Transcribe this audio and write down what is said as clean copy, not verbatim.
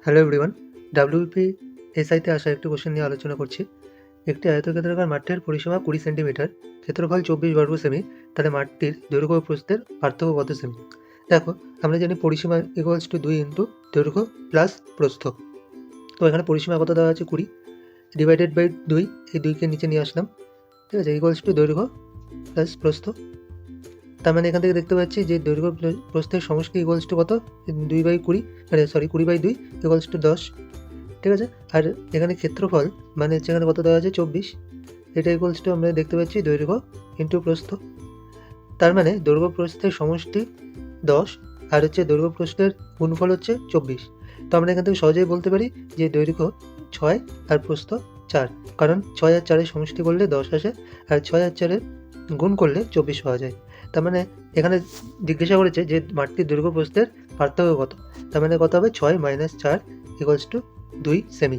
Hello everyone, WP এসআইতে আসা একটি question নিয়ে আলোচনা করছি। একটি আয়তক্ষেত্রাকার মাঠের পরিসীমা 20 সেন্টিমিটার, ক্ষেত্রফল 24 বর্গ সেমি, তাহলে মাঠটির দৈর্ঘ্য ও প্রস্থের পার্থক্য কত সেমি? দেখো, আমরা জানি পরিসীমা ইকুয়ালস টু 2 ইন্টু দৈর্ঘ্য প্লাস প্রস্থ। তো এখানে পরিসীমা কত দেওয়া আছে 20 ডিভাইডেড বাই 2, এই 2কে নিচে নিয়ে আসলাম, ঠিক আছে, ইকুয়ালস টু দৈর্ঘ্য প্লাস প্রস্থ। তার মানে এখান থেকে দেখতে পাচ্ছি যে দৈর্ঘ্য প্রস্থের সমষ্টি ইকুয়ালস টু কত, 2/20, মানে 20/2 ইকুয়ালস টু 10, ঠিক আছে। আর এখানে ক্ষেত্রফল মানে হচ্ছে এখানে কত দেওয়া আছে 24, এটা ইকুয়ালস টু আমরা দেখতে পাচ্ছি দৈর্ঘ্য ইন্টু প্রস্থ। তার মানে দৈর্ঘ্য প্রস্থের সমষ্টি 10 আর হচ্ছে দৈর্ঘ্য প্রস্থের গুণফল হচ্ছে 24। তো আমরা এখান থেকে সহজেই বলতে পারি যে দৈর্ঘ্য 6 আর প্রস্থ 4, কারণ 6 আর 4-এর সমষ্টি করলে 10 আসে, আর 6 আর 4-এর গুণ করলে 24 পাওয়া যায়। তার মানে এখানে জিজ্ঞাসা করেছে যে মাঠটির দৈর্ঘ্য প্রস্থের পার্থক্য কত, তার মানে কত হবে 6 - 4 ইকুয়ালস টু 2 সেমি।